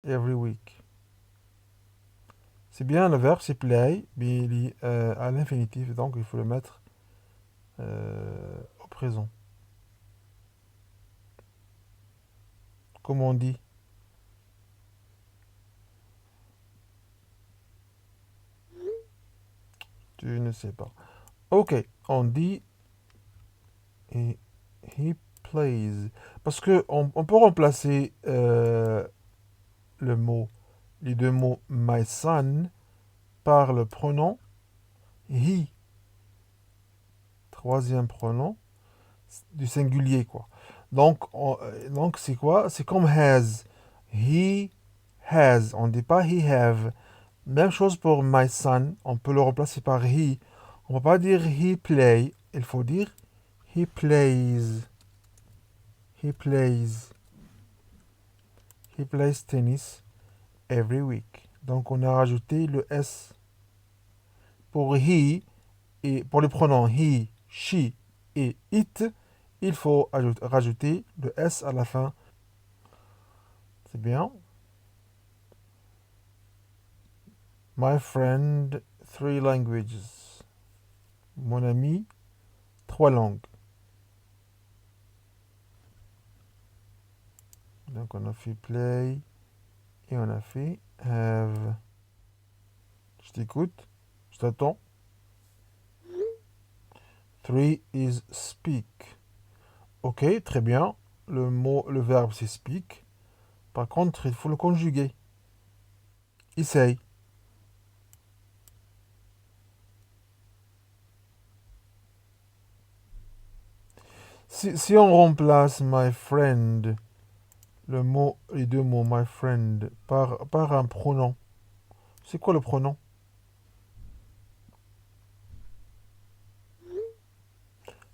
every week. C'est bien le verbe, c'est play, mais il est à l'infinitif, donc il faut le mettre au présent. Comme on dit. Tu ne sais pas. Ok, on dit he, he plays. Parce que on peut remplacer le mot, les deux mots my son par le pronom he. Troisième pronom du singulier, quoi. Donc c'est quoi? C'est comme has. He has. On ne dit pas he have. Même chose pour my son. On peut le remplacer par he. On ne va pas dire he play. Il faut dire he plays. He plays. He plays tennis every week. Donc on a rajouté le S pour he et pour les pronoms he, she et it. Il faut rajouter le S à la fin. C'est bien. My friend, three languages. Mon ami, trois langues. Donc on a fait play et on a fait have. Je t'écoute, je t'attends. Three is speak. Ok, très bien. Le verbe c'est speak. Par contre, il faut le conjuguer. Essaye. Si on remplace my friend, les deux mots my friend, par un pronom, c'est quoi le pronom?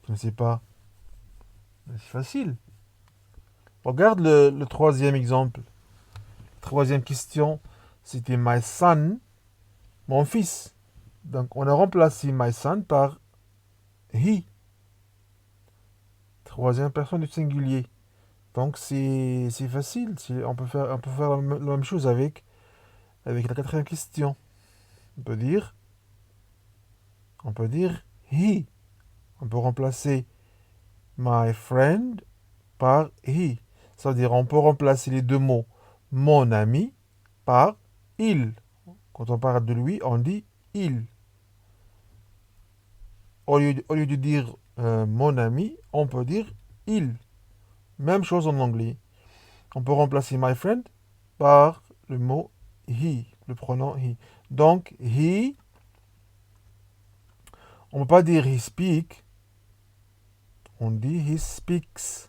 Je ne sais pas. C'est facile. Regarde le troisième exemple. Troisième question, c'était my son, mon fils. Donc on a remplacé my son par he. Troisième personne du singulier. Donc c'est facile. On peut faire la même chose avec la quatrième question. On peut dire, on peut dire he. On peut remplacer my friend par he. Ça veut dire on peut remplacer les deux mots mon ami par il. Quand on parle de lui, on dit il. Au lieu de dire mon ami, on peut dire il. Même chose en anglais. On peut remplacer my friend par le mot he, le pronom he. Donc, he, on ne peut pas dire he speak, on dit he speaks.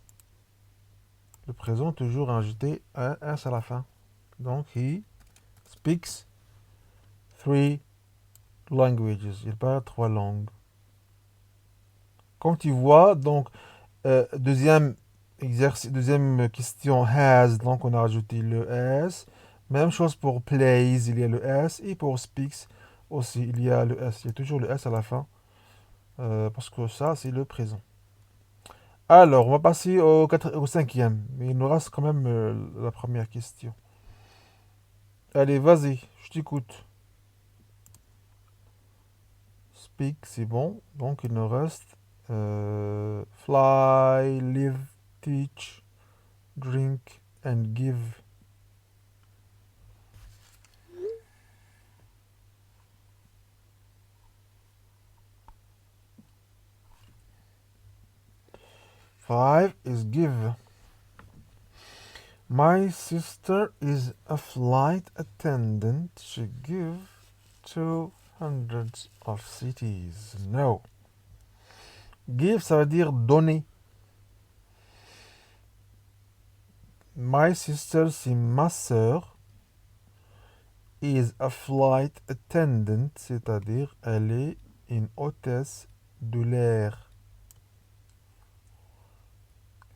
Le présent toujours ajouté un S à la fin. Donc, he speaks three languages. Il parle trois langues. Comme tu vois, donc, deuxième exercice, deuxième question, has, donc on a rajouté le S. Même chose pour plays, il y a le S. Et pour speaks aussi, il y a le S. Il y a toujours le S à la fin. Parce que ça, c'est le présent. Alors, on va passer au cinquième. Mais il nous reste quand même la première question. Allez, vas-y, je t'écoute. Speak, c'est bon. Donc, il nous reste fly, live, teach, drink and give. Five is give. My sister is a flight attendant. She gives to hundreds of cities. No. Give, ça veut dire donner. My sister, c'est ma sœur. Is a flight attendant, c'est-à-dire elle est une hôtesse de l'air.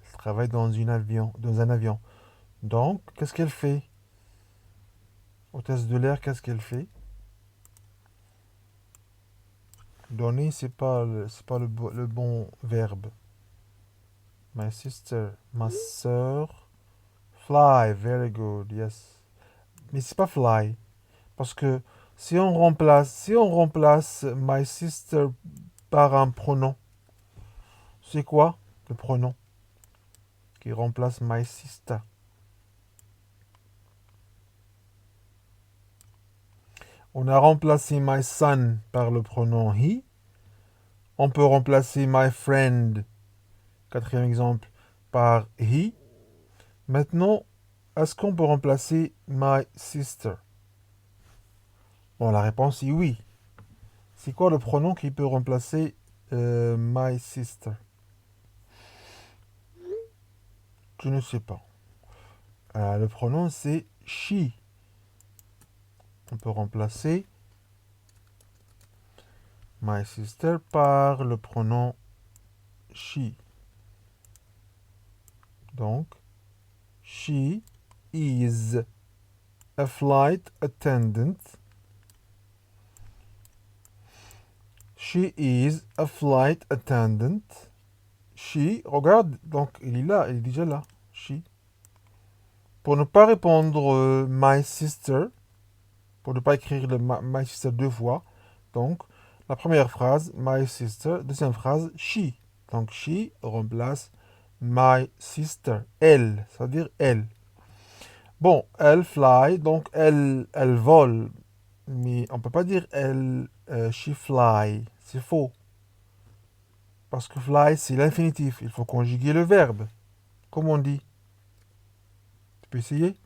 Elle travaille dans un avion. Donc, qu'est-ce qu'elle fait? Hôtesse de l'air, qu'est-ce qu'elle fait? Donner, c'est pas le bon verbe. My sister, ma sœur. Fly, very good, yes. mais c'est pas fly. Parce que si on remplace my sister par un pronom, c'est quoi le pronom qui remplace my sister? On a remplacé my son par le pronom he. On peut remplacer my friend, quatrième exemple, par he. Maintenant, est-ce qu'on peut remplacer my sister? Bon, la réponse est oui. C'est quoi le pronom qui peut remplacer my sister? Je ne sais pas. Le pronom c'est she. On peut remplacer my sister par le pronom she. Donc, she is a flight attendant. She is a flight attendant. She, regarde, donc il est là, il est déjà là. She. Pour ne pas répondre my sister, pour ne pas écrire le my sister deux fois, donc la première phrase, my sister, deuxième phrase, she. Donc she remplace my sister, elle, ça veut dire elle. Bon, elle fly, donc elle vole, mais on peut pas dire elle, she fly, c'est faux. Parce que fly, c'est l'infinitif, il faut conjuguer le verbe. Comment on dit? Tu peux essayer?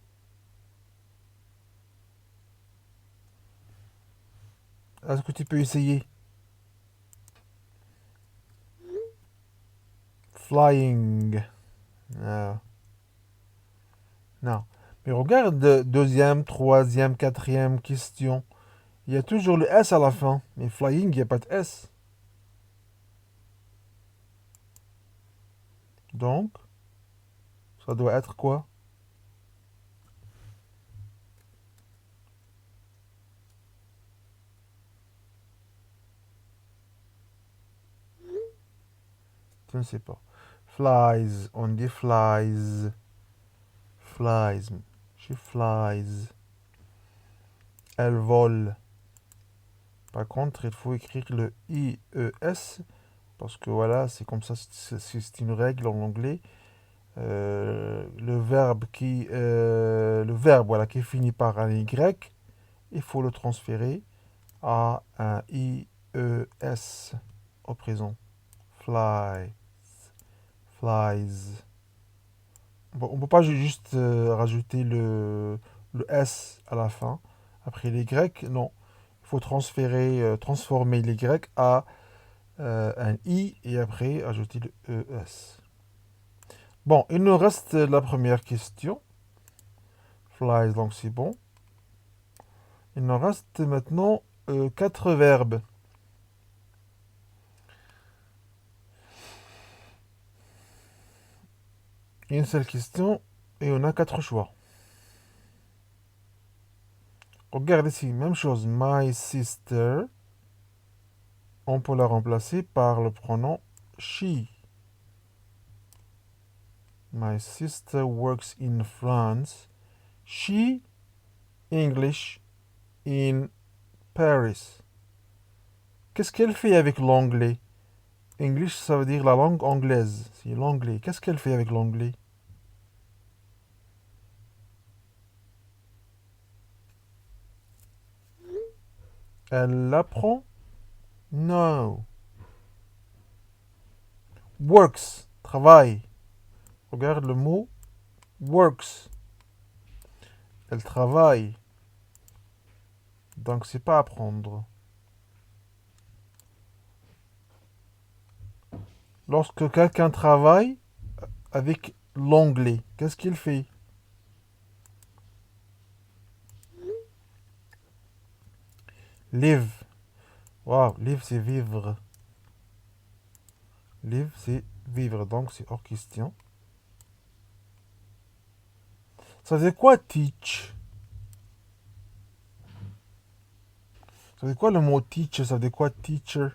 Est-ce que tu peux essayer? Flying. Ah, non. Mais regarde, deuxième, troisième, quatrième question. Il y a toujours le S à la fin. Mais flying, il n'y a pas de S. Donc, ça doit être quoi? Je ne sais pas. Flies. On dit flies. Flies. She flies. Elle vole. Par contre, il faut écrire le I-E-S. Parce que voilà, c'est comme ça, c'est une règle en anglais. Le verbe voilà, qui finit par un Y, il faut le transférer à un IES au présent. Fly, flies. Bon, on ne peut pas juste rajouter le S à la fin. Après les Y, non. Il faut transformer les Y à un I et après ajouter le ES. Bon, il nous reste la première question. Flies, donc c'est bon. Il nous reste maintenant quatre verbes. Une seule question et on a quatre choix. Regarde ici, même chose. My sister, on peut la remplacer par le pronom she. My sister works in France. She English in Paris. Qu'est-ce qu'elle fait avec l'anglais? English, ça veut dire la langue anglaise. C'est l'anglais. Qu'est-ce qu'elle fait avec l'anglais? Elle l'apprend? No. Works, travaille. Regarde le mot works. Elle travaille. Donc c'est pas apprendre. Lorsque quelqu'un travaille avec l'anglais, qu'est-ce qu'il fait? Live. Wow, live c'est vivre. Live c'est vivre, donc c'est hors question. Ça veut dire quoi teach? Ça veut dire quoi le mot teach? Ça veut dire quoi teacher?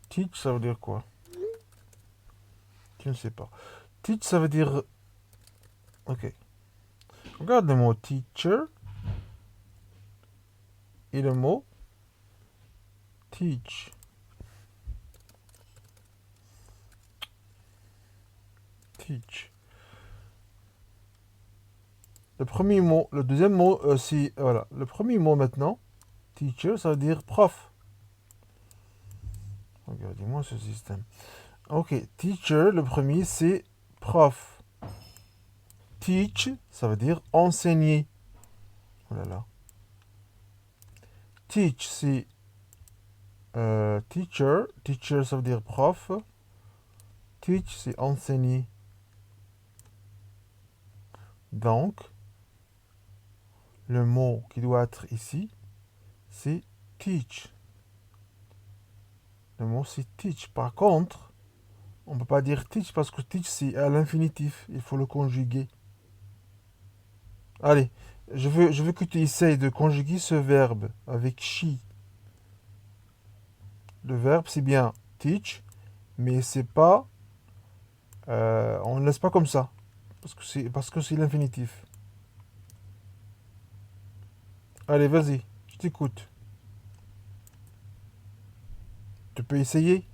Teach ça veut dire quoi? Je ne sais pas. Teach, ça veut dire... Ok. Regarde le mot teacher et le mot teach. Teach. Le premier mot, le deuxième mot, c'est... Voilà. Le premier mot maintenant, teacher, ça veut dire prof. Regardez-moi ce système. Ok. Teacher, le premier, c'est prof. Teach, ça veut dire enseigner. Oh là là. Teach, c'est teacher. Teacher, ça veut dire prof. Teach, c'est enseigner. Donc, le mot qui doit être ici, c'est teach. Le mot, c'est teach. Par contre, on ne peut pas dire teach parce que teach, c'est à l'infinitif. Il faut le conjuguer. Allez, je veux que tu essayes de conjuguer ce verbe avec she. Le verbe, c'est bien teach, mais c'est pas... on ne laisse pas comme ça. Parce que c'est l'infinitif. Allez, vas-y, je t'écoute. Tu peux essayer.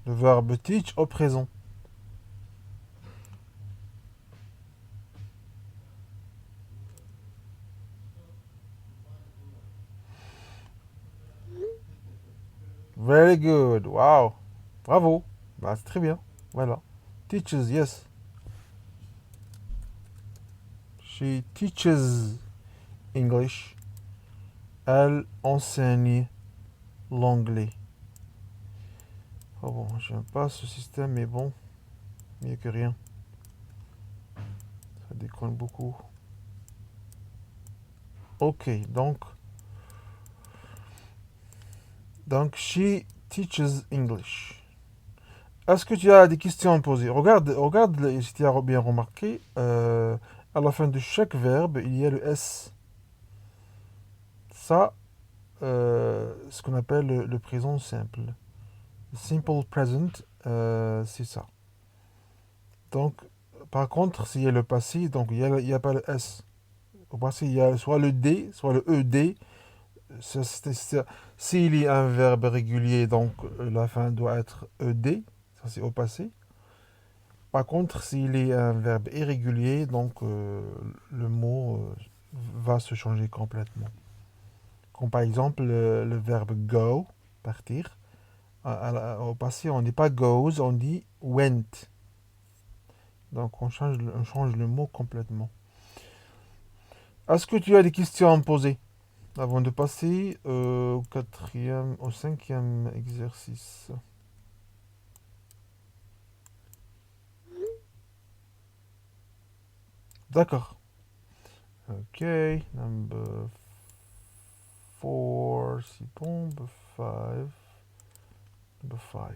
Le verbe teach au présent. Very good. Wow. Bravo. Bah, c'est très bien. Voilà. Teaches, yes. She teaches English. Elle enseigne l'anglais. Oh bon, j'aime pas ce système, mais bon, mieux que rien. Ça déconne beaucoup. Ok, donc she teaches English. Est-ce que tu as des questions à me poser? Regarde si tu as bien remarqué, à la fin de chaque verbe, il y a le S. Ça, ce qu'on appelle le présent simple. Le simple present, c'est ça. Donc, par contre, s'il y a le passé, donc il y a pas le S. Au passé, il y a soit le D, soit le ED. S'il y a un verbe régulier, donc la fin doit être ED. Ça, c'est au passé. Par contre, s'il est un verbe irrégulier, donc le mot va se changer complètement. Comme par exemple le verbe go, partir. Au passé, on ne dit pas goes, on dit went. Donc on change le mot complètement. Est-ce que tu as des questions à me poser avant de passer au cinquième exercice? D'accord. Ok, number 4, c'est bon, number 5. Number 5.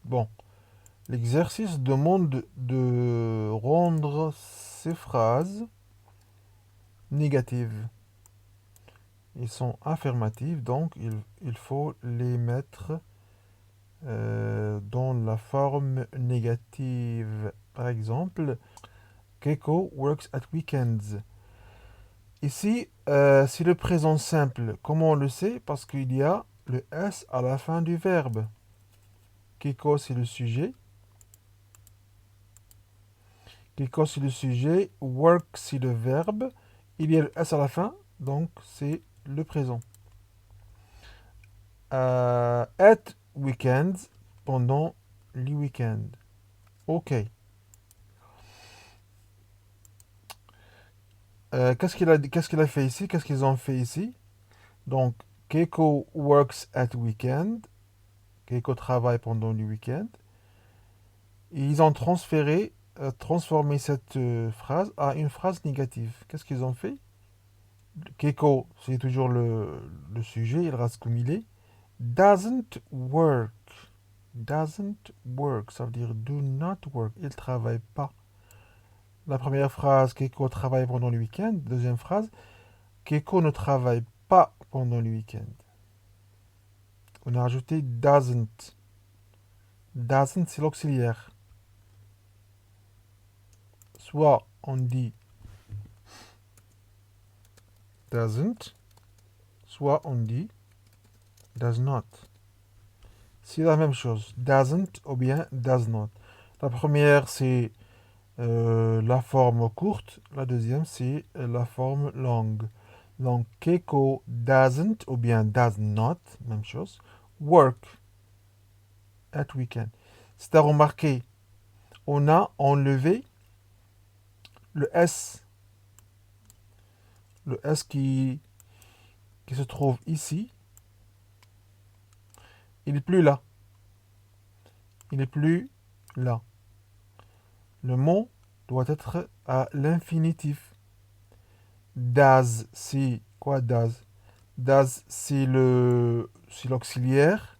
Bon, l'exercice demande de rendre ces phrases négatives. Ils sont affirmatifs, donc il faut les mettre dans la forme négative. Par exemple, Keiko works at weekends. Ici, c'est le présent simple. Comment on le sait? Parce qu'il y a le S à la fin du verbe. Keiko, c'est le sujet. Keiko, c'est le sujet. Work, c'est le verbe. Il y a le S à la fin, donc c'est le présent. At weekends, pendant les week-ends. Ok. Qu'est-ce qu'il a fait ici? Qu'est-ce qu'ils ont fait ici? Donc, Keiko works at weekend. Keiko travaille pendant le week-end. Et ils ont transformé cette phrase à une phrase négative. Qu'est-ce qu'ils ont fait? Keiko, c'est toujours le sujet, il reste comme il est. Doesn't work. Doesn't work, ça veut dire do not work. Il ne travaille pas. La première phrase, Keiko travaille pendant le week-end. Deuxième phrase, Keiko ne travaille pas pendant le week-end. On a rajouté doesn't. Doesn't, c'est l'auxiliaire. Soit on dit doesn't, soit on dit does not. C'est la même chose. Doesn't ou bien does not. La première, c'est la forme courte. La deuxième, c'est la forme longue. Donc, Keiko doesn't ou bien does not, même chose, work at weekend. C'est à remarquer, on a enlevé le S. Le S qui se trouve ici, il n'est plus là. Il n'est plus là. Le mot doit être à l'infinitif. Does, c'est quoi does? Does, c'est l'auxiliaire.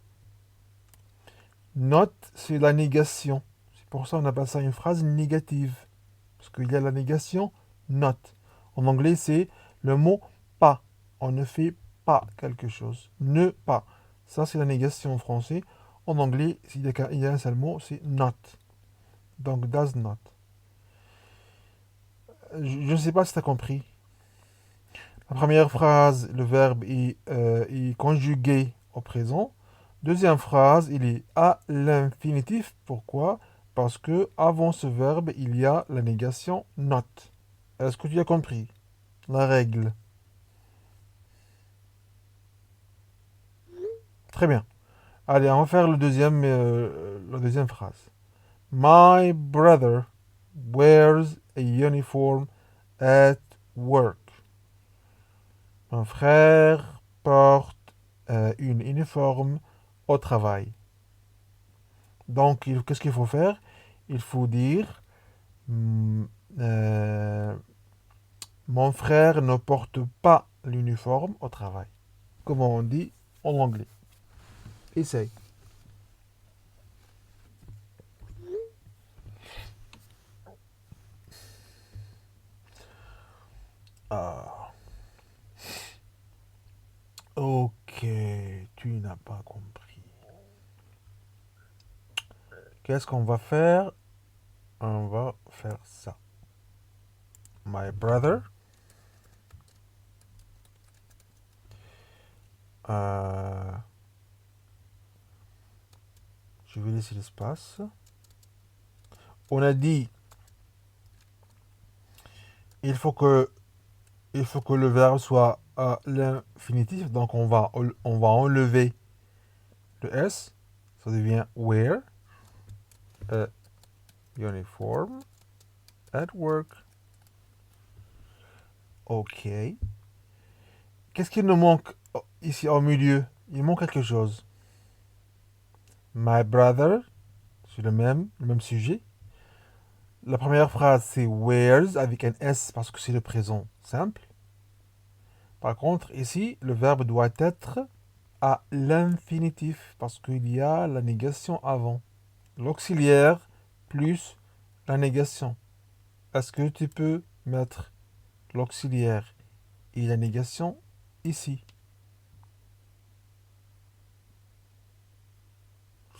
Not, c'est la négation. C'est pour ça qu'on appelle ça une phrase négative. Parce qu'il y a la négation not. En anglais, c'est le mot pas. On ne fait pas quelque chose. Ne pas. Ça, c'est la négation en français. En anglais, s'il y a un seul mot, c'est not. Donc, does not. Je ne sais pas si tu as compris. La première phrase, le verbe est conjugué au présent. Deuxième phrase, il est à l'infinitif. Pourquoi? Parce que avant ce verbe, il y a la négation not. Est-ce que tu as compris la règle? Très bien. Allez, on va faire la deuxième phrase. My brother wears a uniform at work. Mon frère porte une uniforme au travail. Donc, qu'est-ce qu'il faut faire? Il faut dire euh, mon frère ne porte pas l'uniforme au travail. Comment on dit en anglais? Essaye. Ah. Ok, tu n'as pas compris. Qu'est-ce qu'on va faire? On va faire ça. My brother. Euh, je vais laisser l'espace. On a dit il faut que le verbe soit à l'infinitif. Donc on va enlever le S. Ça devient wear a uniform at work. Ok. Qu'est-ce qu'il nous manque ici au milieu? Il manque quelque chose. My brother, c'est le même sujet. La première phrase, c'est wears avec un S parce que c'est le présent simple. Par contre, ici, le verbe doit être à l'infinitif parce qu'il y a la négation avant. L'auxiliaire plus la négation. Est-ce que tu peux mettre l'auxiliaire et la négation ici?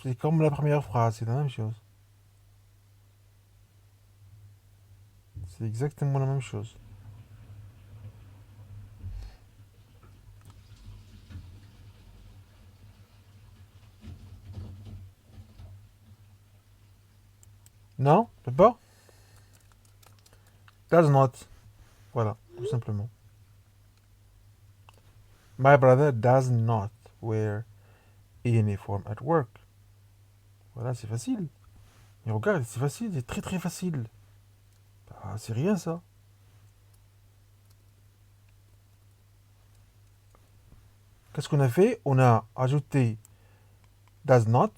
C'est comme la première phrase, c'est la même chose. C'est exactement la même chose. Non? Peut pas? Does not. Voilà, tout simplement. My brother does not wear a uniform at work. Voilà, c'est facile. Et regarde, c'est facile, c'est très très facile. Ah, c'est rien ça. Qu'est-ce qu'on a fait? On a ajouté does not,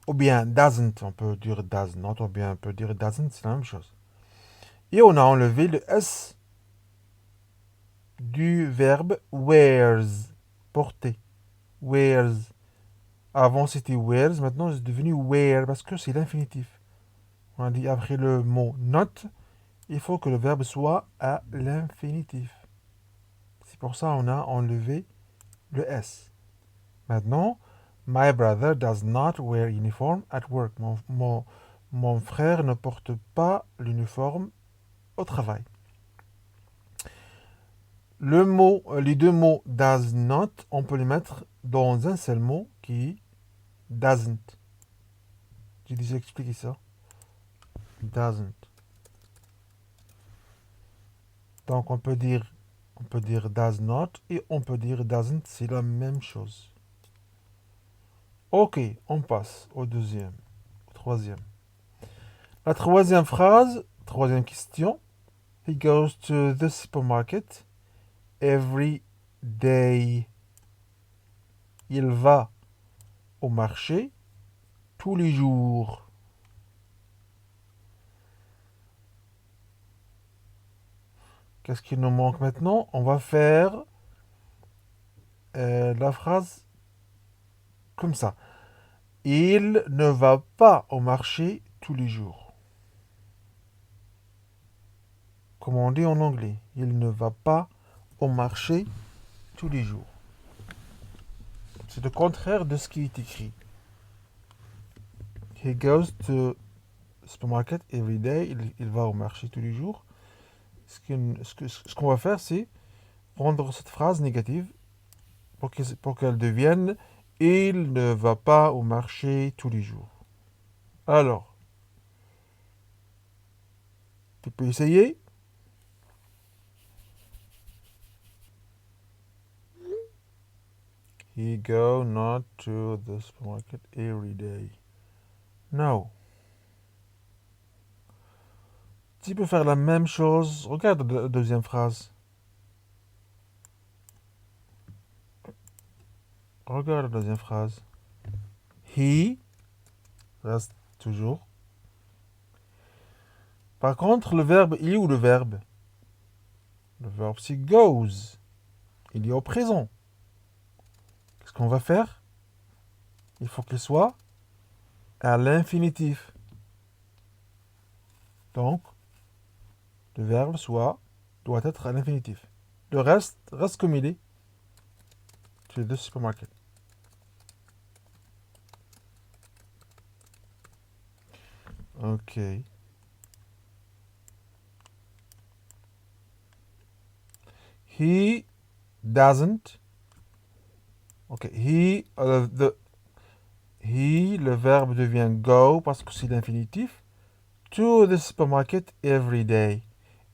ou bien doesn't, on peut dire does not, ou bien on peut dire doesn't, c'est la même chose. Et on a enlevé le S du verbe wears, porter. Wears. Avant c'était wears, maintenant c'est devenu wear parce que c'est l'infinitif. On a dit après le mot not, il faut que le verbe soit à l'infinitif. C'est pour ça qu'on a enlevé le S. Maintenant, My brother does not wear uniform at work. Mon frère ne porte pas l'uniforme au travail. Les deux mots does not, on peut les mettre dans un seul mot qui est doesn't. J'ai déjà expliqué ça. Doesn't. Donc on peut dire does not et on peut dire doesn't, c'est la même chose. Ok, on passe au troisième. La troisième phrase, troisième question. He goes to the supermarket every day. Il va au marché tous les jours. Qu'est-ce qu'il nous manque maintenant? On va faire la phrase comme ça. Il ne va pas au marché tous les jours. Comme on dit en anglais. Il ne va pas au marché tous les jours. C'est le contraire de ce qui est écrit. He goes to supermarket every day. Il va au marché tous les jours. Ce qu'on va faire, c'est rendre cette phrase négative pour qu'elle devienne il ne va pas au marché tous les jours. Alors, tu peux essayer. He go not to the supermarket every day. No. Tu peux faire la même chose. Regarde la deuxième phrase. Regarde la deuxième phrase. He reste toujours. Par contre, le verbe, il est où le verbe? Le verbe, c'est goes. Il est au présent. Qu'est-ce qu'on va faire? Il faut qu'il soit à l'infinitif. Donc, le verbe doit être à l'infinitif. Le reste comme il est. To the supermarket. Ok. He doesn't. Ok. Le verbe devient go parce que c'est l'infinitif. To the supermarket every day.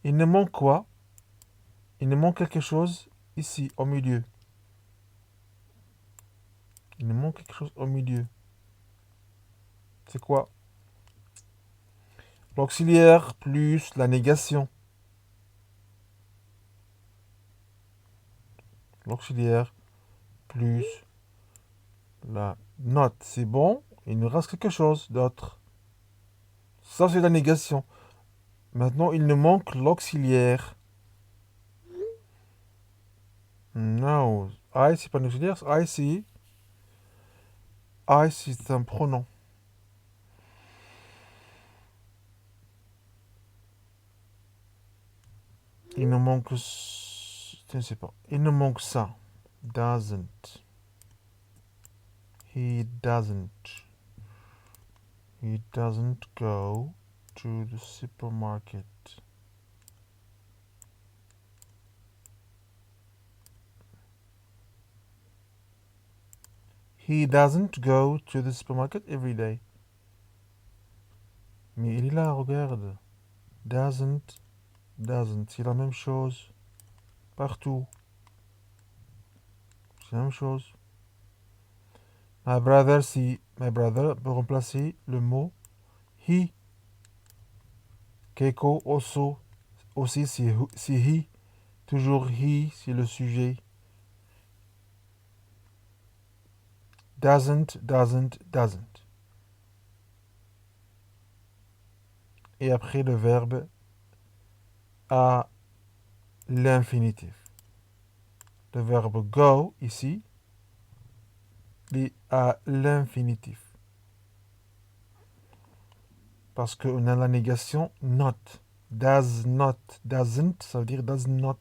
Il ne manque quoi? Il ne manque quelque chose ici, au milieu. Il ne manque quelque chose au milieu. C'est quoi? L'auxiliaire plus la négation. L'auxiliaire plus la note. C'est bon. Il nous reste quelque chose d'autre. Ça, c'est la négation. Maintenant, il nous manque l'auxiliaire. No. I, c'est pas un auxiliaire. I, c'est un pronom. Il nous manque... Je ne sais pas. Il nous manque ça. Doesn't. He doesn't. He doesn't go to the supermarket. He doesn't go to the supermarket every day. Mais il est là, regarde. Doesn't. C'est la même chose. Partout. C'est la même chose. My brother, si my brother peut remplacer le mot he. Keiko, aussi si he. Toujours he, c'est le sujet. Doesn't. Et après le verbe à l'infinitif. Le verbe go, ici, est à l'infinitif. Parce qu'on a la négation not. Does not. Doesn't, ça veut dire does not.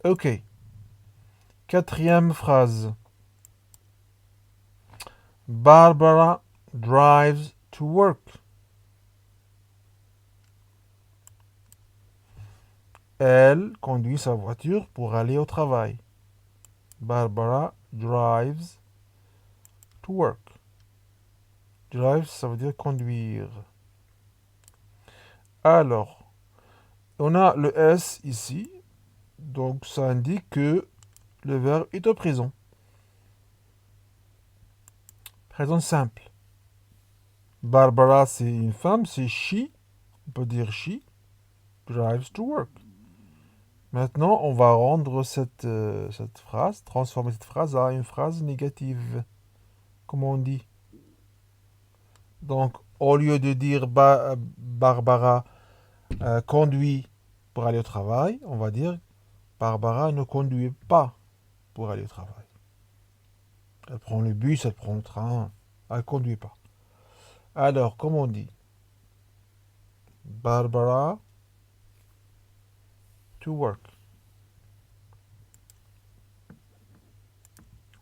Ok. Quatrième phrase. Barbara drives to work. Elle conduit sa voiture pour aller au travail. Barbara drives to work. Drive, ça veut dire conduire. Alors, on a le S ici. Donc, ça indique que le verbe est au présent. Présent simple. Barbara, c'est une femme, c'est she. On peut dire she drives to work. Maintenant, on va rendre cette phrase, transformer cette phrase à une phrase négative. Comment on dit? Donc, au lieu de dire Barbara conduit pour aller au travail, on va dire Barbara ne conduit pas pour aller au travail. Elle prend le bus, elle prend le train, elle ne conduit pas. Alors, comment on dit? Barbara to work.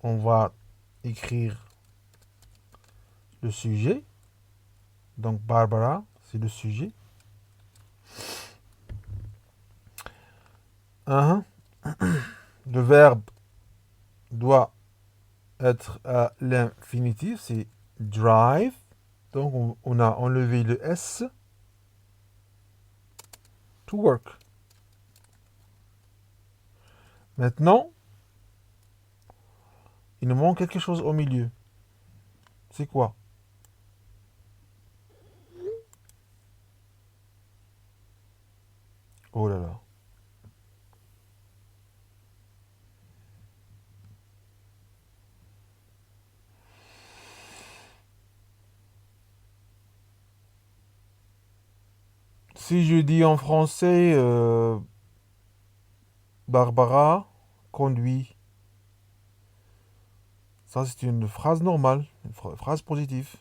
On va écrire le sujet. Donc, Barbara, c'est le sujet. Le verbe doit être à l'infinitif, c'est drive. Donc, on a enlevé le S. To work. Maintenant, il nous manque quelque chose au milieu. C'est quoi? Oh là là. Si je dis en français, Barbara conduit. Ça, c'est une phrase normale, une phrase positive.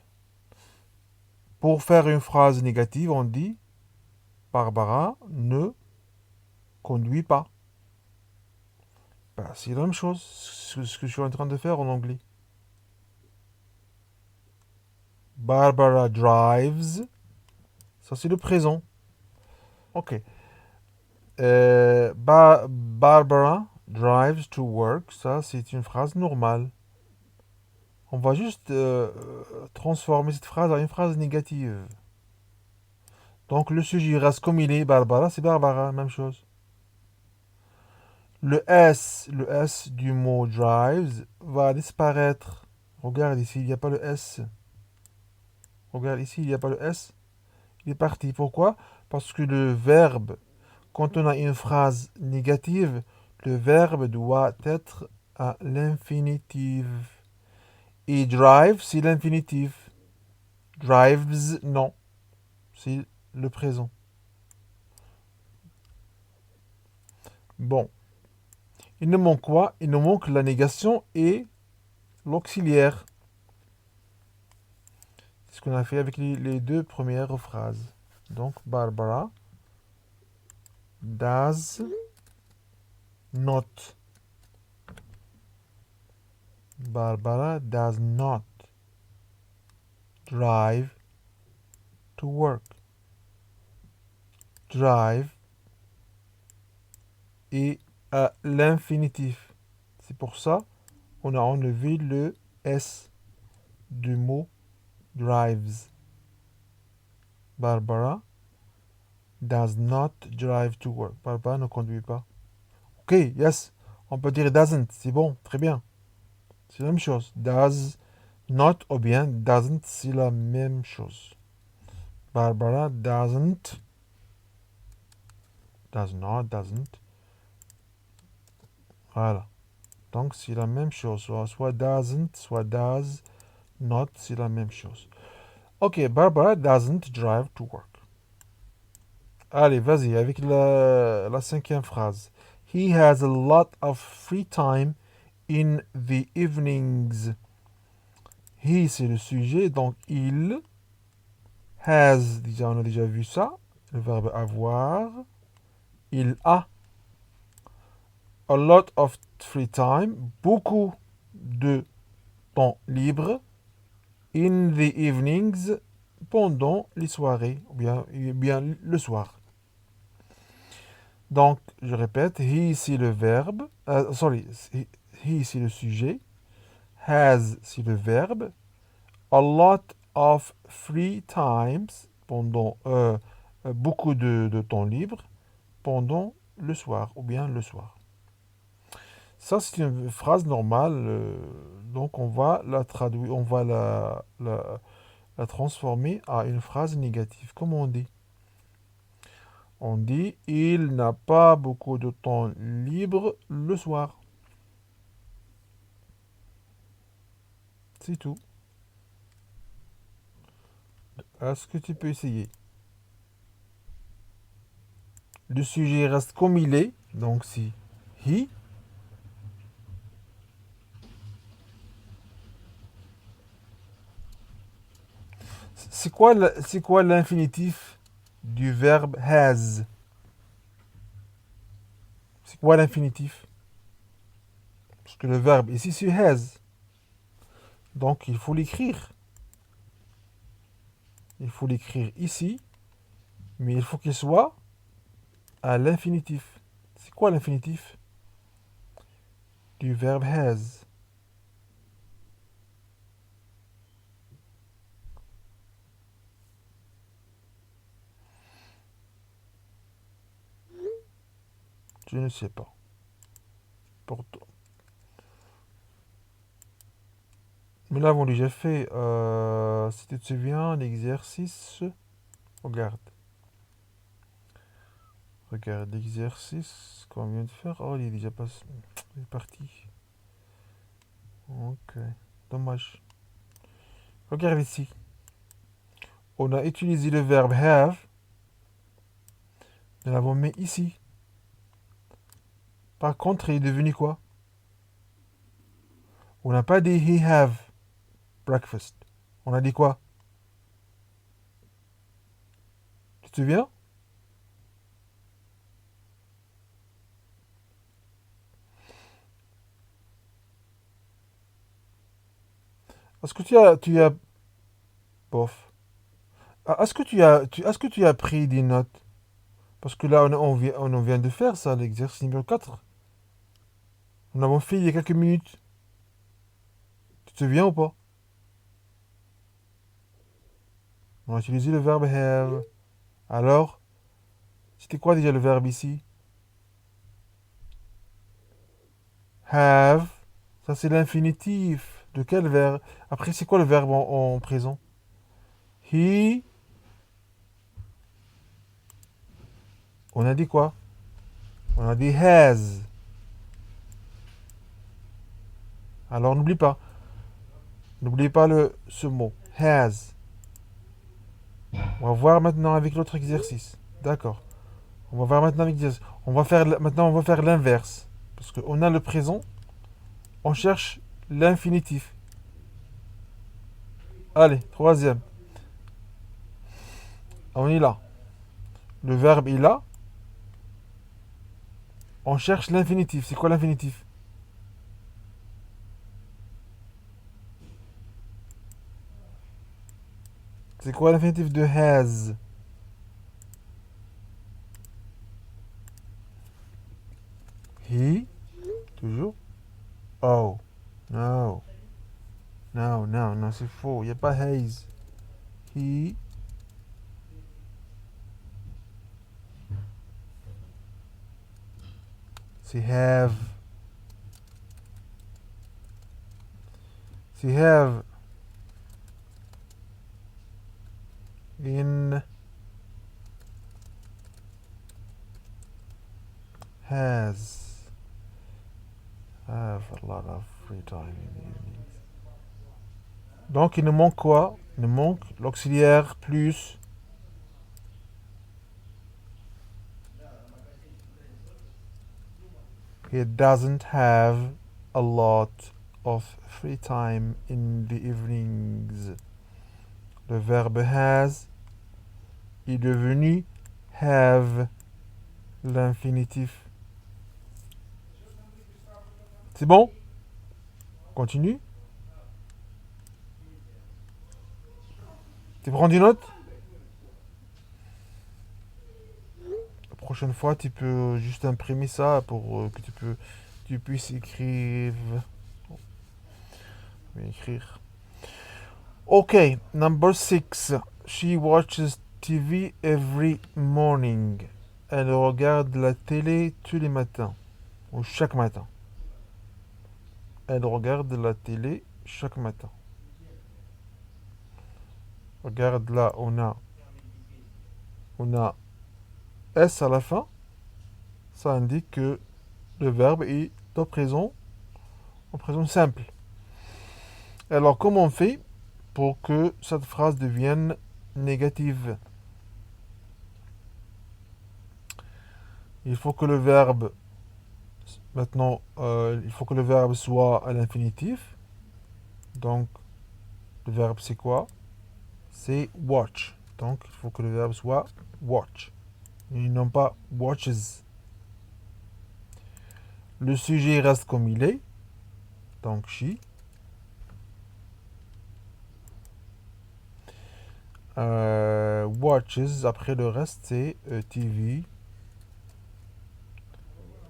Pour faire une phrase négative, on dit Barbara ne conduit pas. Ben, c'est la même chose, ce que je suis en train de faire en anglais. Barbara drives. Ça, c'est le présent. Ok. Barbara drives to work. Ça, c'est une phrase normale. On va juste transformer cette phrase en une phrase négative. Donc, le sujet reste comme il est. Barbara, c'est Barbara, même chose. Le S du mot drives va disparaître. Regarde ici, il n'y a pas le S. Regarde ici, il n'y a pas le S. Il est parti. Pourquoi? Parce que le verbe, quand on a une phrase négative, le verbe doit être à l'infinitive. Et drive, c'est l'infinitif. Drives, non. C'est le présent. Bon. Il nous manque quoi? Il nous manque la négation et l'auxiliaire. C'est ce qu'on a fait avec les deux premières phrases. Donc, Barbara does not. Barbara does not drive to work. Drive est à l'infinitif. C'est pour ça qu'on a enlevé le S du mot drives. Barbara does not drive to work. Barbara ne conduit pas. Ok, yes. On peut dire doesn't. C'est bon, très bien. C'est la même chose. Does not ou bien doesn't, c'est la même chose. Barbara doesn't. Does not, doesn't. Voilà. Donc, c'est la même chose. Soit doesn't, soit does not, c'est la même chose. Ok, Barbara doesn't drive to work. Allez, vas-y, avec la cinquième phrase. He has a lot of free time in the evenings. He, c'est le sujet, donc il. Has, déjà, on a déjà vu ça. Le verbe avoir. Il a a lot of free time. Beaucoup de temps libre. in the evenings, pendant les soirées, ou bien le soir. Donc, je répète, he c'est le verbe, he c'est le sujet, has c'est le verbe, a lot of free times, pendant beaucoup de temps libre, pendant le soir, ou bien le soir. Ça, c'est une phrase normale, donc on va la traduire, on va la transformer à une phrase négative. Comment on dit? On dit il n'a pas beaucoup de temps libre le soir. C'est tout. Est-ce que tu peux essayer? Le sujet reste comme il est, donc c'est he. C'est quoi l'infinitif du verbe has? C'est quoi l'infinitif? Parce que le verbe ici c'est has. Donc il faut l'écrire. Il faut l'écrire ici, mais il faut qu'il soit à l'infinitif. C'est quoi l'infinitif du verbe has? Je ne sais pas. Pourtant. Nous l'avons déjà fait. Si tu te souviens, l'exercice. Regarde. Regarde l'exercice qu'on vient de faire. Oh, il est déjà passé. Il est parti. Ok. Dommage. Regarde ici. On a utilisé le verbe have. Nous l'avons mis ici. Par contre, il est devenu quoi? On n'a pas dit he have breakfast. On a dit quoi? Tu te souviens? Est-ce que tu as, bof. Ah, est-ce que tu as pris des notes? Parce que là, on en vient de faire ça, l'exercice numéro 4. Nous l'avons fait il y a quelques minutes. Tu te souviens ou pas? On a utilisé le verbe have. Alors, c'était quoi déjà le verbe ici? Have. Ça, c'est l'infinitif. De quel verbe? Après, c'est quoi le verbe en présent? He. On a dit quoi? On a dit has. Alors, n'oublie pas. N'oubliez pas ce mot. Has. On va voir maintenant avec l'autre exercice. D'accord. On va voir maintenant avec l'exercice. Maintenant, on va faire l'inverse. Parce qu'on a le présent. On cherche l'infinitif. Allez, troisième. On est là. Le verbe est là. On cherche l'infinitif. C'est quoi l'infinitif? C'est quoi l'infinitif de has? He. Toujours. Oh. No. No, no, non, c'est faux. Il n'y a pas haze. He. C'est have. C'est have. In. Has. Have a lot of free time in the evenings. Donc, il nous manque quoi? Il nous manque l'auxiliaire plus. He doesn't have a lot of free time in the evenings. Le verbe has est devenu have, l'infinitif. C'est bon? Continue. Tu prends des notes? La prochaine fois, tu peux juste imprimer ça pour que tu puisses écrire. Ok, number 6. She watches TV every morning. Elle regarde la télé tous les matins. Ou chaque matin. Elle regarde la télé chaque matin. Regarde là, on a S à la fin. Ça indique que le verbe est au présent simple. Alors, comment on fait pour que cette phrase devienne négative? Il faut que le verbe, maintenant, il faut que le verbe soit à l'infinitif. Donc, le verbe c'est quoi? C'est watch. Donc, il faut que le verbe soit watch. Et non pas watches. Le sujet reste comme il est. Donc, she. Watches, après le reste, c'est TV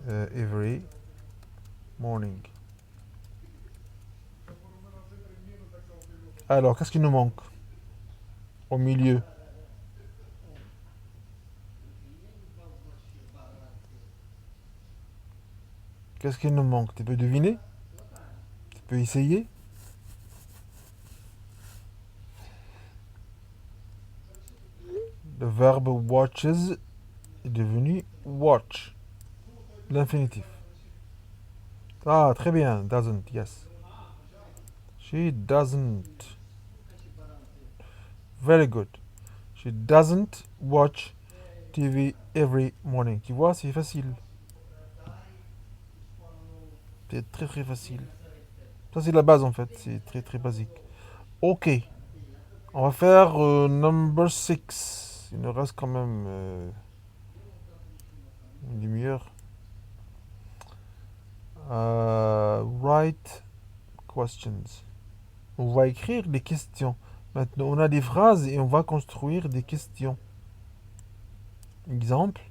every morning. Alors, qu'est-ce qui nous manque au milieu? Qu'est-ce qui nous manque? Tu peux deviner? Tu peux essayer? Le verbe watches est devenu watch. L'infinitif. Ah, très bien. Doesn't, yes. She doesn't. Very good. She doesn't watch TV every morning. Tu vois, c'est facile. C'est très très facile. Ça, c'est la base en fait. C'est très très basique. Ok. On va faire number 6. Il nous reste quand même une demi-heure. Write questions. On va écrire des questions. Maintenant, on a des phrases et on va construire des questions. Exemple.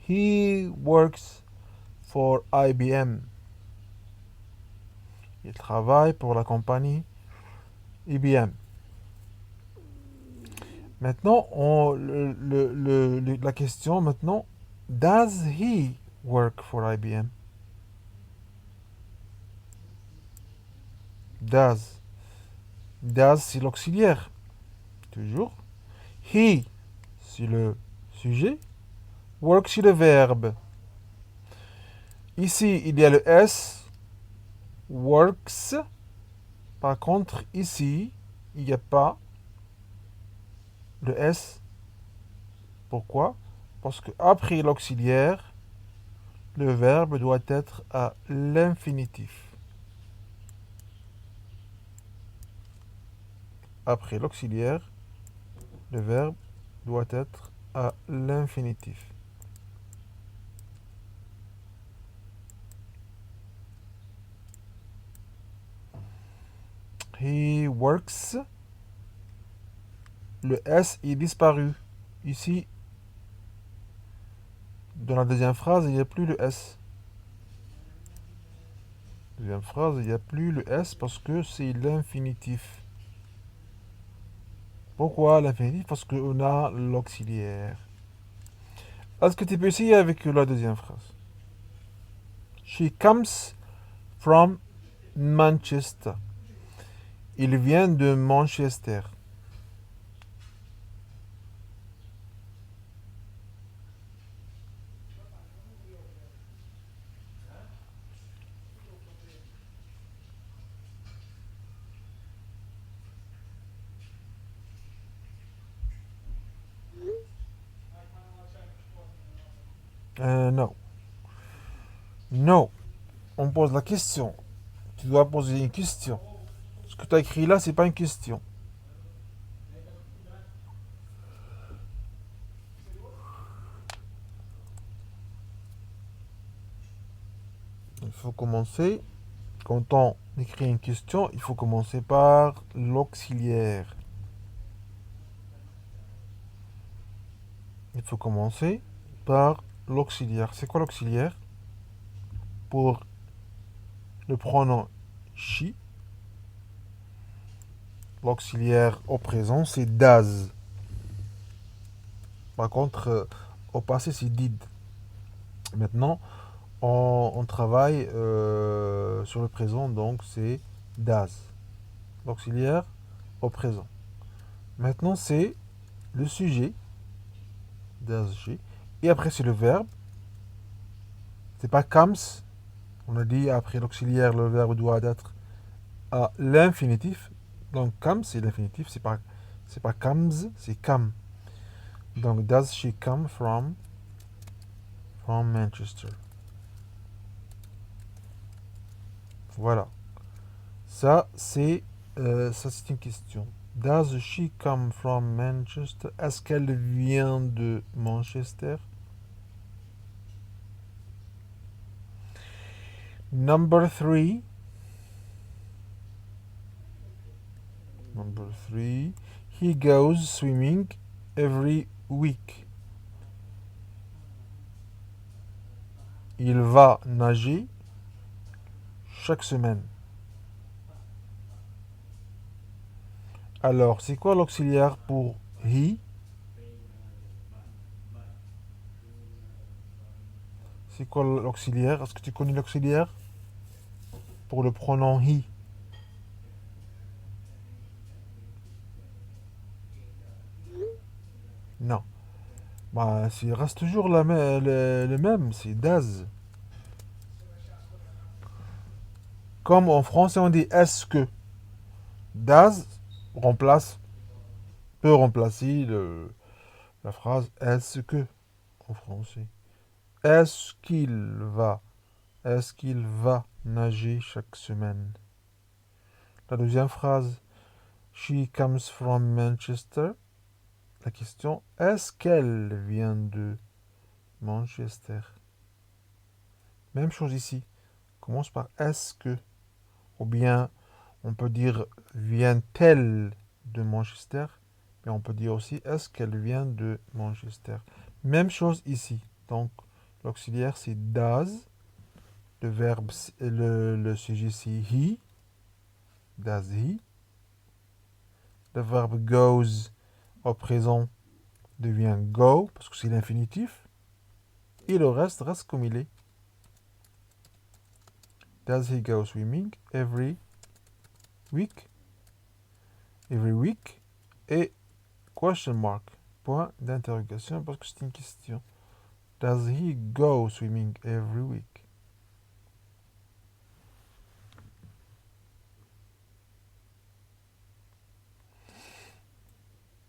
He works for IBM. Il travaille pour la compagnie IBM. Maintenant, la question maintenant, does he work for IBM? Does. Does, c'est l'auxiliaire. Toujours. He, c'est le sujet. Work, c'est le verbe. Ici, il y a le S. Works. Par contre, ici, il n'y a pas le S. Pourquoi? Parce que après l'auxiliaire, le verbe doit être à l'infinitif. Après l'auxiliaire, le verbe doit être à l'infinitif. He works. Le S est disparu. Ici, dans la deuxième phrase, il n'y a plus le S. Deuxième phrase, il n'y a plus le S parce que c'est l'infinitif. Pourquoi l'infinitif? Parce qu'on a l'auxiliaire. Est-ce que tu peux essayer avec la deuxième phrase? She comes from Manchester. Il vient de Manchester. Non. Non. On pose la question. Tu dois poser une question. Ce que tu as écrit là, c'est pas une question. Il faut commencer. Quand on écrit une question, il faut commencer par l'auxiliaire. il faut commencer par l'auxiliaire. C'est quoi l'auxiliaire? Pour le pronom she, l'auxiliaire au présent, c'est does. Par contre, au passé, c'est did. Maintenant, on travaille sur le présent, donc c'est does. L'auxiliaire au présent. Maintenant, c'est le sujet, does she. Et après, c'est le verbe. C'est pas comes. On a dit après l'auxiliaire, le verbe doit être à l'infinitif. Donc, comes, c'est l'infinitif. C'est pas comes, c'est come. Donc, does she come from Manchester? Voilà. Ça c'est une question. Does she come from Manchester? Est-ce qu'elle vient de Manchester? Number three. Number three. He goes swimming every week. Il va nager chaque semaine. Alors, c'est quoi l'auxiliaire pour he? C'est quoi l'auxiliaire? Est-ce que tu connais l'auxiliaire pour le pronom he? Non. Bah, il reste toujours le même, c'est does. Comme en français on dit est-ce que. Does remplace, peut remplacer la phrase est-ce que en français. Est-ce qu'il va, est-ce qu'il va nager chaque semaine? La deuxième phrase, she comes from Manchester. La question, est-ce qu'elle vient de Manchester? Même chose ici. On commence par est-ce que, ou bien on peut dire vient-elle de Manchester, mais on peut dire aussi est-ce qu'elle vient de Manchester. Même chose ici. Donc l'auxiliaire c'est does, le verbe le sujet c'est he, does he. Le verbe goes au présent devient go parce que c'est l'infinitif et le reste comme il est. Does he go swimming every week? Every week et question mark, point d'interrogation parce que c'est une question. Does he go swimming every week?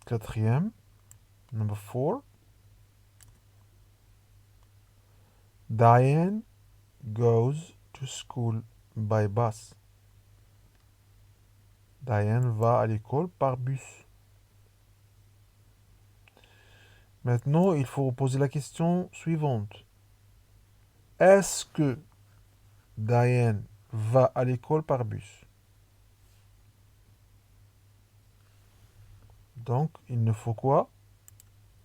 Quatrième, number 4. Diane goes to school by bus. Diane va à l'école par bus. Maintenant, il faut poser la question suivante. Est-ce que Diane va à l'école par bus? Donc, il ne faut quoi?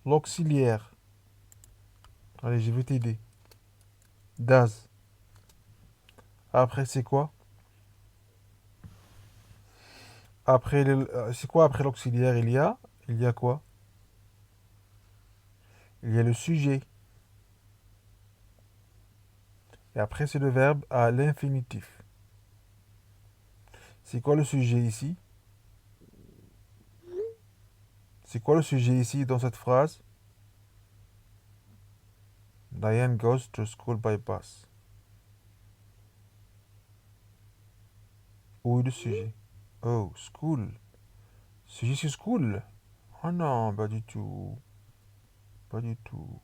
L'auxiliaire. Allez, je vais t'aider. Does. Après, c'est quoi? Après, c'est quoi après l'auxiliaire? Il y a quoi? Il y a le sujet. Et après, c'est le verbe à l'infinitif. C'est quoi le sujet ici? C'est quoi le sujet ici dans cette phrase? Diane goes to school by bus. Où est le sujet? Oh, school. Sujet c'est school. Oh non, pas du tout. Pas du tout.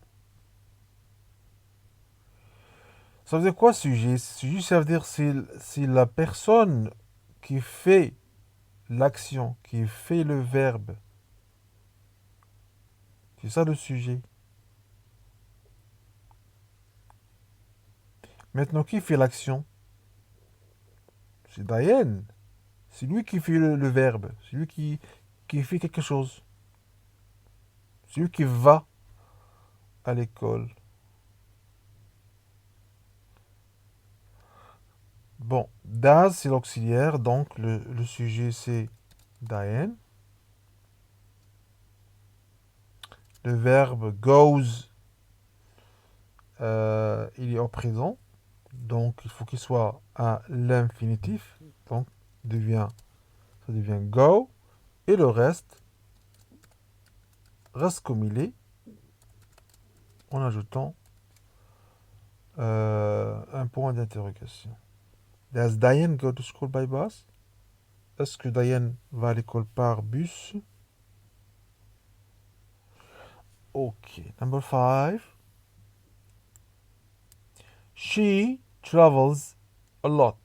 Ça veut dire quoi sujet? Sujet, ça veut dire c'est la personne qui fait l'action, qui fait le verbe. C'est ça le sujet. Maintenant, qui fait l'action? C'est Diane. C'est lui qui fait le verbe. C'est lui qui fait quelque chose. C'est lui qui va. à l'école? Bon, does, c'est l'auxiliaire, donc le sujet, c'est Diane. Le verbe goes, il est au présent, donc il faut qu'il soit à l'infinitif, donc ça devient go, et le reste comme il est, en ajoutant un point d'interrogation. Does Diane go to school by bus? Est-ce que Diane va à l'école par bus? Ok, number 5. She travels a lot.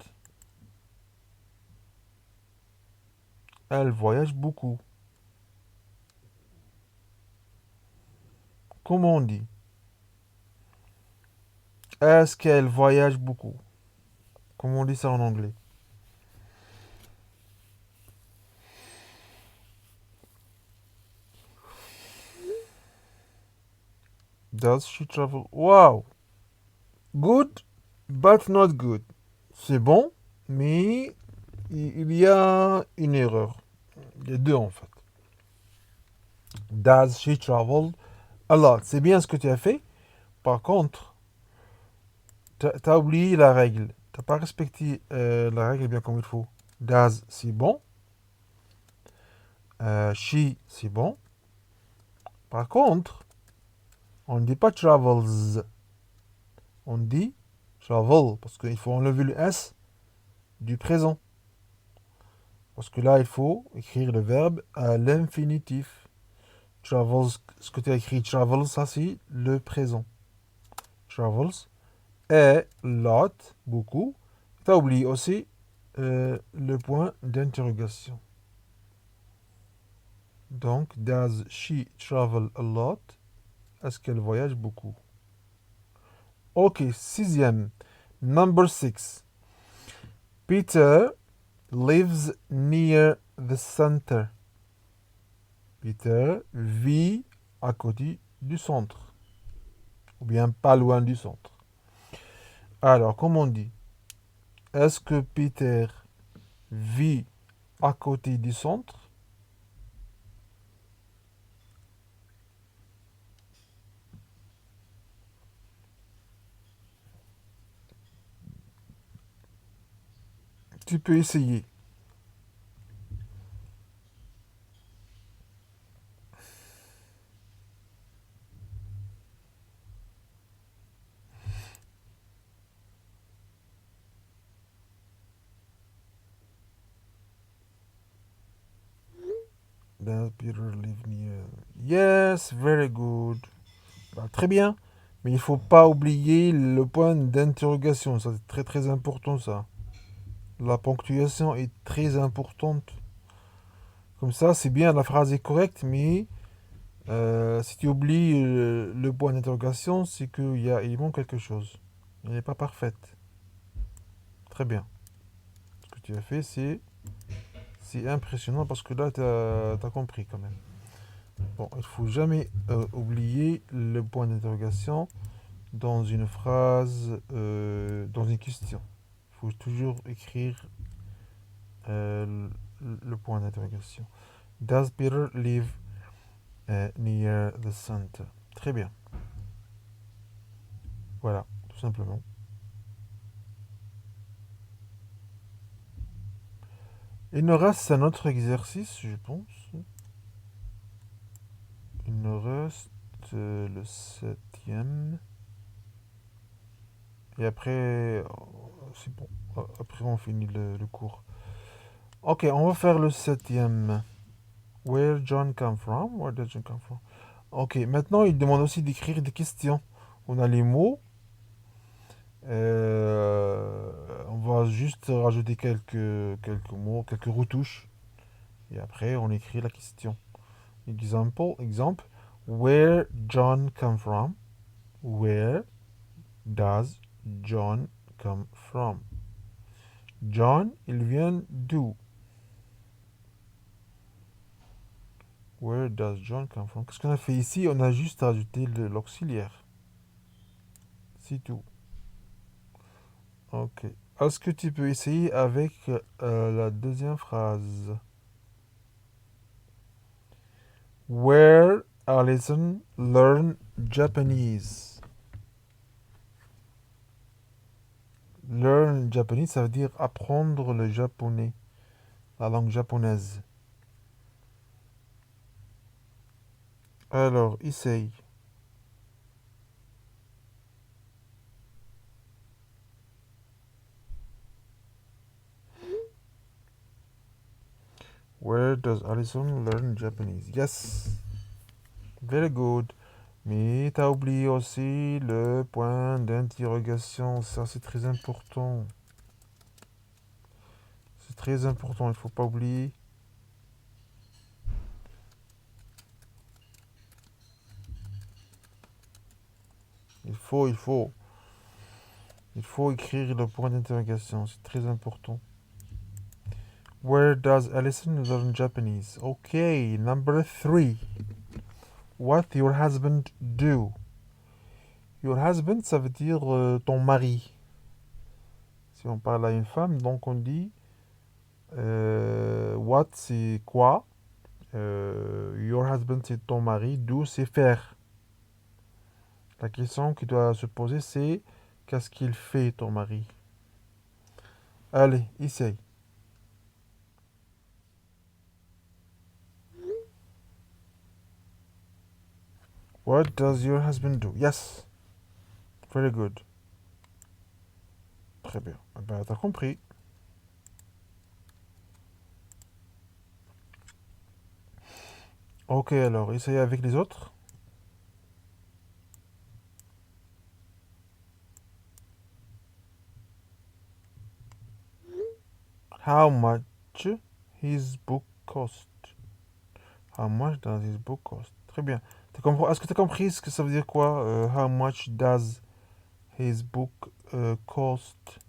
Elle voyage beaucoup. Comment on dit? Est-ce qu'elle voyage beaucoup? Comment on dit ça en anglais? Does she travel? Wow! Good, but not good. C'est bon, mais il y a une erreur. Il y a deux en fait. Does she travel a lot? C'est bien ce que tu as fait. Par contre, t'as oublié la règle. T'as pas respecté la règle bien comme il faut. Does, c'est bon. She, c'est bon. Par contre, on ne dit pas travels. On dit travel. Parce qu'il faut enlever le S du présent. Parce que là, il faut écrire le verbe à l'infinitif. Travels, ce que tu as écrit travel, ça c'est le présent. Travels. Et lot, beaucoup. Tu as oublié aussi le point d'interrogation. Donc, does she travel a lot? Est-ce qu'elle voyage beaucoup? Ok, sixième. Number 6. Peter lives near the center. Peter vit à côté du centre. Ou bien pas loin du centre. Alors, comment on dit? Est-ce que Peter vit à côté du centre? Tu peux essayer. Does Peter live near? Yes, very good. Bah, très bien. Mais il faut pas oublier le point d'interrogation. Ça, c'est très très important ça. La ponctuation est très importante. Comme ça, c'est bien, la phrase est correcte, mais si tu oublies le point d'interrogation, c'est il manque quelque chose. Elle n'est pas parfaite. Très bien. Ce que tu as fait, c'est impressionnant parce que là, tu as compris quand même. Bon, il faut jamais oublier le point d'interrogation dans une phrase, dans une question. Il faut toujours écrire le point d'interrogation. Does Peter live near the center? Très bien. Voilà, tout simplement. Il nous reste un autre exercice, je pense. Il nous reste le septième. Et après, c'est bon. Après, on finit le cours. Ok, on va faire le septième. Where John come from? Where did John come from? Ok, maintenant, il demande aussi d'écrire des questions. On a les mots. On va juste rajouter quelques mots, quelques retouches. Et après, on écrit la question. Exemple. Where John come from? Where does John come from? John, il vient d'où? Where does John come from? Qu'est-ce qu'on a fait ici? On a juste ajouté l'auxiliaire. C'est tout. Ok. Est-ce que tu peux essayer avec la deuxième phrase? Where Alison learn Japanese? Learn Japanese, ça veut dire apprendre le japonais, la langue japonaise. Alors, essaye. Where does Alison learn Japanese? Yes. Very good. Mais t'as oublié aussi le point d'interrogation. Ça, c'est très important. C'est très important, il faut pas oublier. Il faut, il faut. Il faut écrire le point d'interrogation. C'est très important. Where does Alison learn Japanese? Okay, number 3. What your husband do? Your husband, ça veut dire ton mari. Si on parle à une femme, donc on dit what, c'est quoi. Your husband, c'est ton mari. Do, c'est faire. La question qui doit se poser, c'est qu'est-ce qu'il fait, ton mari? Allez, essaye. What does your husband do? Yes. Very good. Très bien. Eh ben, t'as compris. Ok, alors, essayez avec les autres. How much his book cost? How much does his book cost? Très bien. Est-ce que tu as compris ce que ça veut dire quoi? How much does his book cost?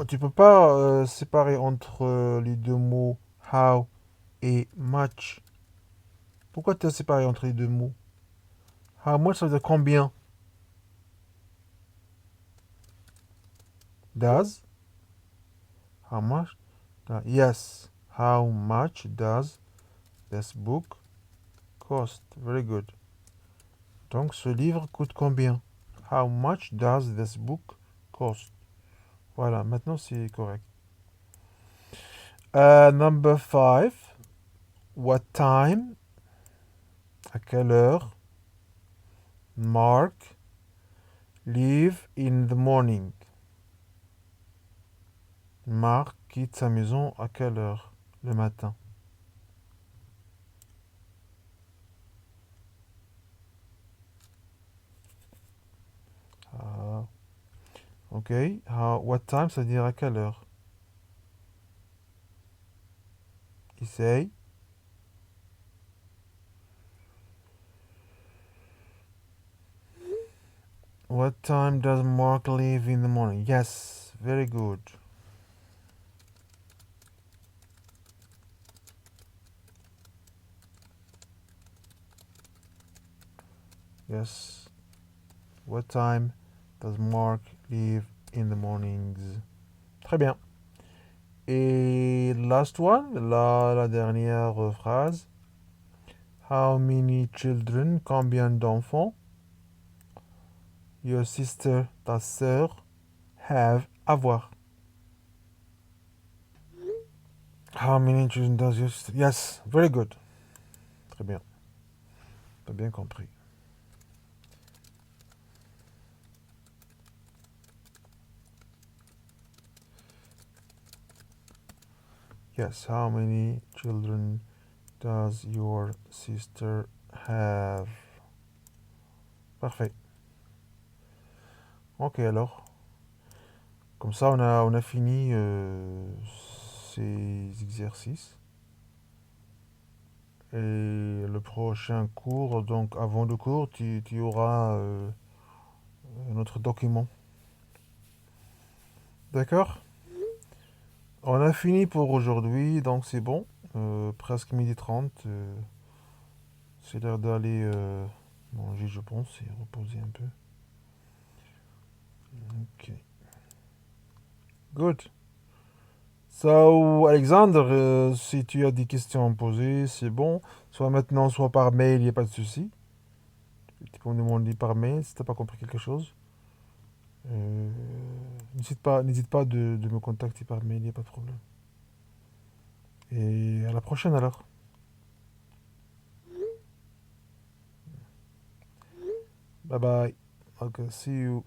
Tu peux pas séparer entre les deux mots how et much. Pourquoi tu as séparé entre les deux mots? How much ça veut dire combien? Does? How much? Yes. How much does this book cost? Very good. Donc ce livre coûte combien? How much does this book cost? Voilà, maintenant c'est correct. Number 5. What time? À quelle heure? Mark leave in the morning. Mark quitte sa maison à quelle heure? Le matin. Ah, ok. What time, ça veut dire à quelle heure? Essaye. What time does Mark leave in the morning? Yes, very good. Yes. What time does Mark leave in the mornings? Très bien. Et last one, la dernière phrase. How many children? Combien d'enfants? Your sister, ta sœur, have, avoir. How many children does your sister? Yes, very good. Très bien. T'as bien compris. Yes, how many children does your sister have? Parfait. Ok, alors. Comme ça, on a fini ces exercices. Et le prochain cours, donc avant le cours, tu auras un autre document. D'accord? On a fini pour aujourd'hui, donc c'est bon. Presque 12h30. C'est l'heure d'aller manger, je pense, et reposer un peu. Ok. Good. So, Alexandre, si tu as des questions à me poser, c'est bon. Soit maintenant, soit par mail, il n'y a pas de souci. Tu peux me demander par mail si tu n'as pas compris quelque chose. Euh, n'hésite pas de me contacter par mail, il n'y a pas de problème. Et à la prochaine alors. Bye bye. Okay, see you.